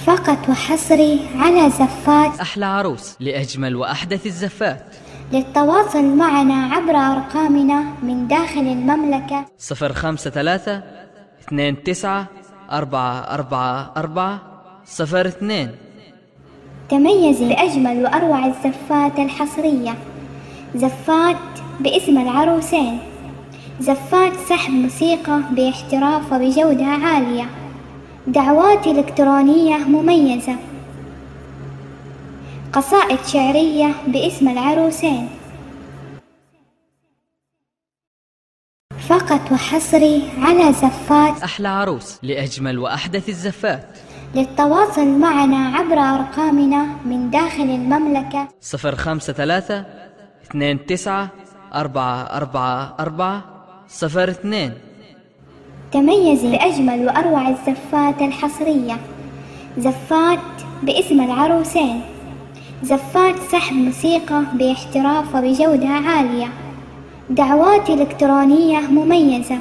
فقط وحصري على زفات أحلى عروس لأجمل وأحدث الزفات. للتواصل معنا عبر أرقامنا من داخل المملكة 053 29 444 02. تميزي بأجمل وأروع الزفات الحصرية. زفات باسم العروسين، زفات سحب موسيقى باحتراف وبجودة عالية، دعوات إلكترونية مميزة، قصائد شعرية باسم العروسين. فقط وحصري على زفات أحلى عروس لأجمل وأحدث الزفات. للتواصل معنا عبر أرقامنا من داخل المملكة 053 29 444 02. تميزي بأجمل وأروع الزفات الحصرية. زفات باسم العروسين، زفات سحب موسيقى باحتراف وبجودة عالية، دعوات إلكترونية مميزة،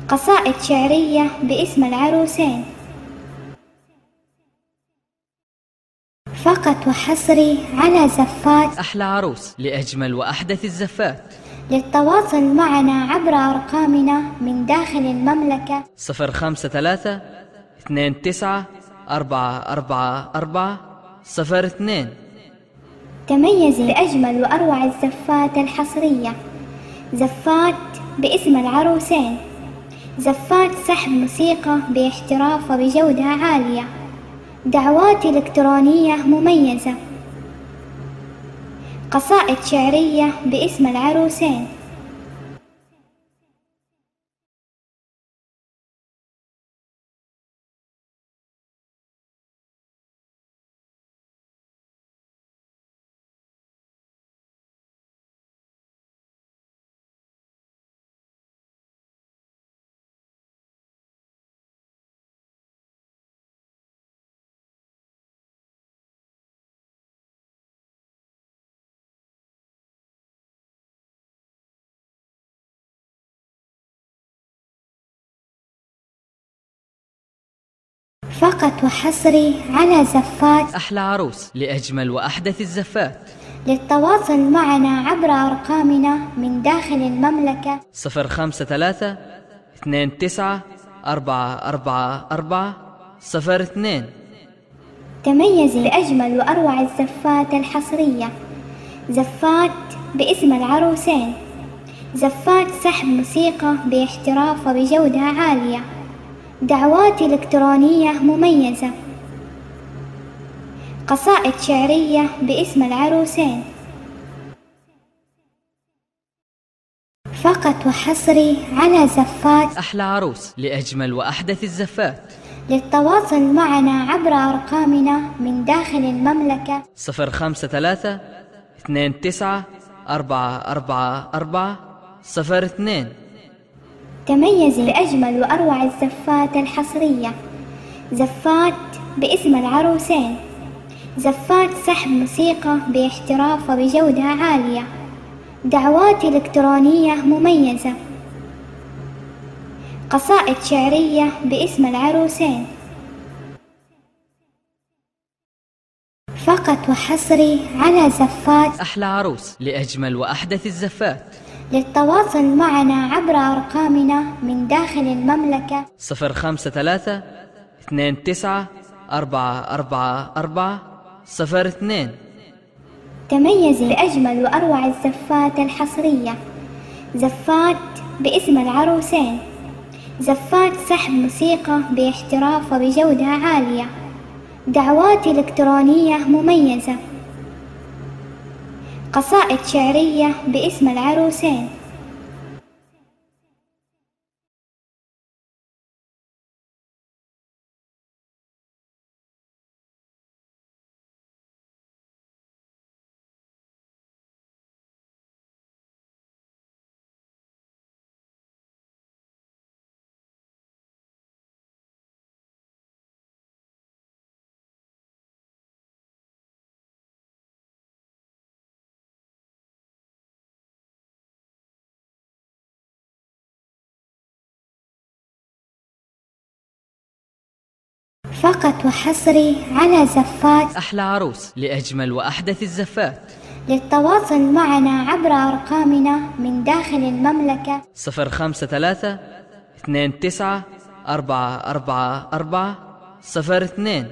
قصائد شعرية باسم العروسين. فقط وحصري على زفات أحلى عروس لأجمل وأحدث الزفات. للتواصل معنا عبر أرقامنا من داخل المملكة 053 29 444 02. تميزي بأجمل وأروع الزفات الحصرية. زفات باسم العروسين، زفات سحب موسيقى باحتراف وبجودة عالية، دعوات إلكترونية مميزة، قصائد شعرية باسم العروسين. فقط وحصري على زفات أحلى عروس لأجمل وأحدث الزفات. للتواصل معنا عبر أرقامنا من داخل المملكة 053 29 444 02. تميزي بأجمل وأروع الزفات الحصرية. زفات باسم العروسين، زفات سحب موسيقى باحتراف وبجودة عالية، دعوات إلكترونية مميزة، قصائد شعرية باسم العروسين. فقط وحصري على زفات أحلى عروس لأجمل وأحدث الزفات. للتواصل معنا عبر أرقامنا من داخل المملكة 053 29 444 02. تميزي بأجمل وأروع الزفات الحصرية. زفات باسم العروسين، زفات سحب موسيقى باحتراف وبجودة عالية، دعوات إلكترونية مميزة، قصائد شعرية باسم العروسين. فقط وحصري على زفات أحلى عروس لأجمل وأحدث الزفات. للتواصل معنا عبر أرقامنا من داخل المملكة 053 29 444 02. تميزي بأجمل وأروع الزفات الحصرية. زفات باسم العروسين، زفات سحب موسيقى باحتراف وبجودة عالية، دعوات إلكترونية مميزة، قصائد شعرية باسم العروسين. فقط وحصري على زفات. أحلى عروس لأجمل وأحدث الزفات. للتواصل معنا عبر أرقامنا من داخل المملكة 053 29 444 02